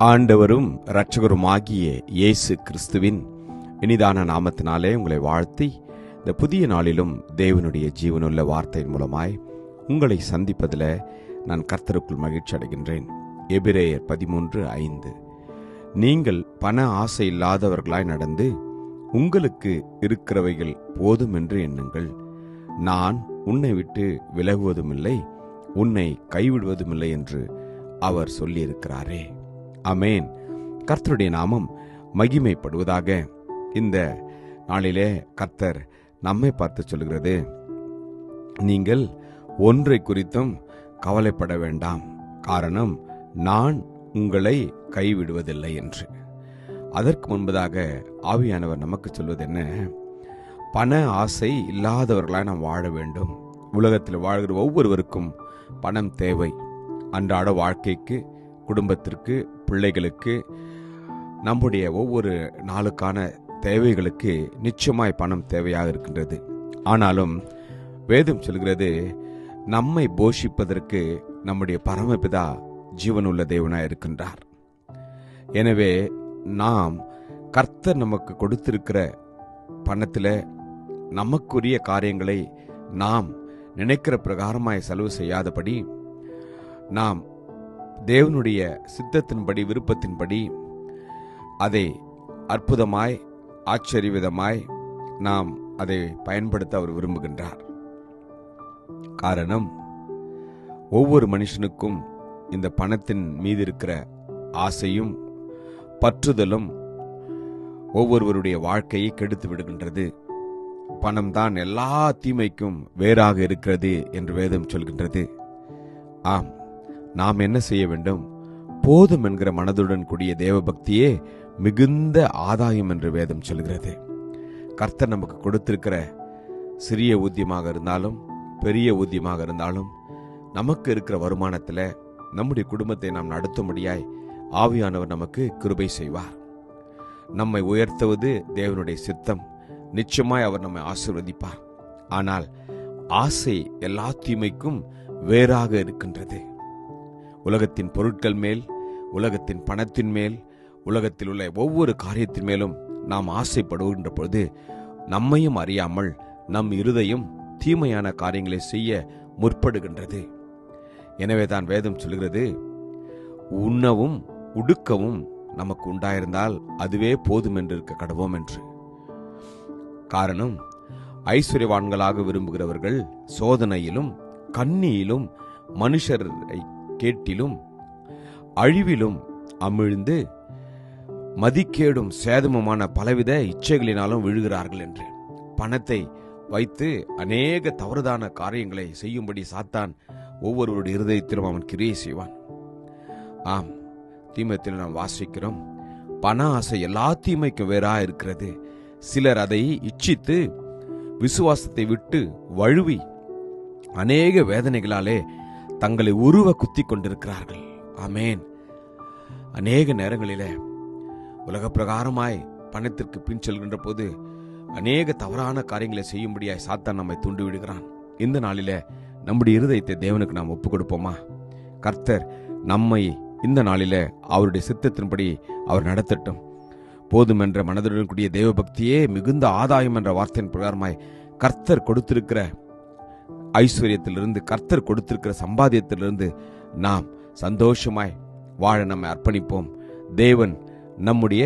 ஆண்டவரும் இரட்சகருமாகிய இயேசு கிறிஸ்துவின் இனிதான நாமத்தினாலே உங்களை வாழ்த்தி இந்த புதிய நாளிலும் தேவனுடைய ஜீவனுள்ள வார்த்தையின் மூலமாய் உங்களை சந்திப்பதில் நான் கர்த்தருக்குள் மகிழ்ச்சி அடைகின்றேன். எபிரேயர் 13:5 நீங்கள் பண ஆசை இல்லாதவர்களாய் நடந்து உங்களுக்கு இருக்கிறவைகள் போதும் என்று எண்ணுங்கள். நான் உன்னை விட்டு விலகுவதுமில்லை, உன்னை கைவிடுவதுமில்லை என்று அவர் சொல்லியிருக்கிறாரே. ஆமென். கர்த்தருடைய நாமம் மகிமைப்படுவதாக. இந்த நாளிலே கர்த்தர் நம்மை பார்த்து சொல்கிறது, நீங்கள் ஒன்றை குறித்தும் கவலைப்பட வேண்டாம், காரணம் நான் உங்களை கைவிடுவதில்லை என்று. அதற்கு முன்பதாக ஆவியானவர் நமக்கு சொல்வது என்ன? பண ஆசை இல்லாதவர்களாய் நாம் வாழ வேண்டும். உலகத்தில் வாழ்கிற ஒவ்வொருவருக்கும் பணம் தேவை. அன்றாட வாழ்க்கைக்கு, குடும்பத்திற்கு, பிள்ளைகளுக்கு, நம்முடைய ஒவ்வொரு நாளுக்கான தேவைகளுக்கு நிச்சயமாய் பணம் தேவையாக இருக்கின்றது. ஆனாலும் வேதம் சொல்கிறது, நம்மை போஷிப்பதற்கு நம்முடைய பரமபிதா ஜீவனுள்ள தேவனாய் இருக்கின்றார். எனவே நாம் கர்த்தர் நமக்கு கொடுத்திருக்கிற பணத்தில் நமக்குரிய காரியங்களை நாம் நினைக்கிற பிரகாரமாய் செலவு செய்யாதபடி, நாம் தேவனுடைய சித்தத்தின்படி, விருப்பத்தின்படி அதை அற்புதமாய், ஆச்சரியவிதமாய் நாம் அதை பயன்படுத்த அவர் விரும்புகின்றார். காரணம், ஒவ்வொரு மனுஷனுக்கும் இந்த பணத்தின் மீது இருக்கிற ஆசையும் பற்றுதலும் ஒவ்வொருவருடைய வாழ்க்கையை கெடுத்து விடுகின்றது. பணம்தான் எல்லா தீமைக்கும் வேறாக இருக்கிறது என்று வேதம் சொல்கின்றது. ஆம், நாம் என்ன செய்ய வேண்டும்? போதும் என்கிற மனதுடன் கூடிய தேவபக்தியே மிகுந்த ஆதாயம் என்று வேதம் சொல்கிறது. கர்த்தர் நமக்கு கொடுத்திருக்கிற சிறிய ஊதியமாக இருந்தாலும் பெரிய ஊதியமாக இருந்தாலும், நமக்கு இருக்கிற வருமானத்தில் நம்முடைய குடும்பத்தை நாம் நடத்தும்படியாய் ஆவியானவர் நமக்கு கிருபை செய்வார். நம்மை உயர்த்துவது தேவனுடைய சித்தம். நிச்சயமாய் அவர் நம்மை ஆசீர்வதிப்பார். ஆனால் ஆசை எல்லா தீமைக்கும் வேறாக இருக்கின்றது. உலகத்தின் பொருட்கள் மேல், உலகத்தின் பணத்தின் மேல், உலகத்தில் உள்ள ஒவ்வொரு காரியத்தின் மேலும் நாம் ஆசைப்படுகின்ற பொழுது நம்மையும் அறியாமல் நம் இருதயம் தீமையான காரியங்களை செய்ய முற்படுகின்றது. எனவே தான் வேதம் சொல்கிறது, உண்ணவும் உடுக்கவும் நமக்கு உண்டாயிருந்தால் அதுவே போதும் என்று இருக்க கடவோம் என்று. காரணம், ஐஸ்வர்யவான்களாக விரும்புகிறவர்கள் சோதனையிலும் கண்ணியிலும் மனுஷரை கேட்டிலும் அழிவிலும் அமிழ்ந்து மதிக்கேடும் சேதமுமான பலவித இச்சைகளினாலும் விழுகிறார்கள் என்று. பணத்தை வைத்து அநேக தவறுதான காரியங்களை செய்யும்படி சாத்தான் ஒவ்வொருவருடைய இருதயத்திலும் அவன் கிரியை செய்வான். ஆம், தீமையத்தில் நாம் வாசிக்கிறோம், பண ஆசை எல்லா தீமைக்கும் வேறா இருக்கிறது. சிலர் அதை இச்சித்து விசுவாசத்தை விட்டு வழுவி அநேக வேதனைகளாலே தங்களை உருவ குத்தி கொண்டிருக்கிறார்கள். ஆமேன். அநேக நேரங்களிலே உலக பிரகாரமாய் பணத்திற்கு பின் செல்கின்ற போது அநேக தவறான காரியங்களை செய்யும்படியாய் சாத்தான் நம்மை தூண்டி விடுகிறான். இந்த நாளில நம்முடைய இருதயத்தை தேவனுக்கு நாம் ஒப்புக் கொடுப்போமா? கர்த்தர் நம்மை இந்த நாளில அவருடைய சித்தத்தின்படி அவர் நடத்தட்டும். போதும் என்ற மனதுடன் கூடிய தேவபக்தியே மிகுந்த ஆதாயம் என்ற வார்த்தையின் பிரகாரமாய் கர்த்தர் கொடுத்திருக்கிற ஐஸ்வர்யத்திலிருந்து, கர்த்தர் கொடுத்திருக்கிற சம்பாத்தியத்திலிருந்து நாம் சந்தோஷமாய் வாழ நம்மை அர்ப்பணிப்போம். தேவன் நம்முடைய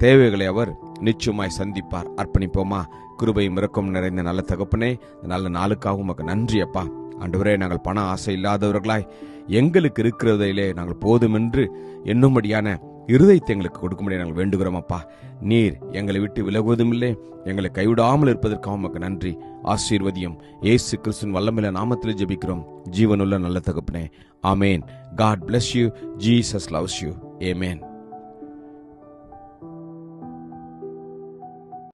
தேவைகளை அவர் நிச்சயமாய் சந்திப்பார். அர்ப்பணிப்போமா? கிருபையும் இரக்கம் நிறைந்த நல்ல தகப்பனே, நல்ல நாளுக்காக உமக்கு நன்றி அப்பா. ஆண்டவரே, நாங்கள் பண ஆசை இல்லாதவர்களாய் எங்களுக்கு இருக்கிறதிலே நாங்கள் போதுமென்று எண்ணும்படியான இருதயத்தை எங்களுக்கு கொடுக்கும்படி நாங்கள் வேண்டுகிறோம் அப்பா. நீர் எங்களை விட்டு விலகுவதும் இல்லை, எங்களை கைவிடாமல் இருப்பதற்காக உமக்கு நன்றி. ஆசீர்வதியும். இயேசு கிறிஸ்துவின் வல்லமையுள்ள நாமத்தில் ஜெபிக்கிறோம் ஜீவனுள்ள நல்ல தகப்பனே. ஆமேன். God bless you. Jesus loves you. Amen.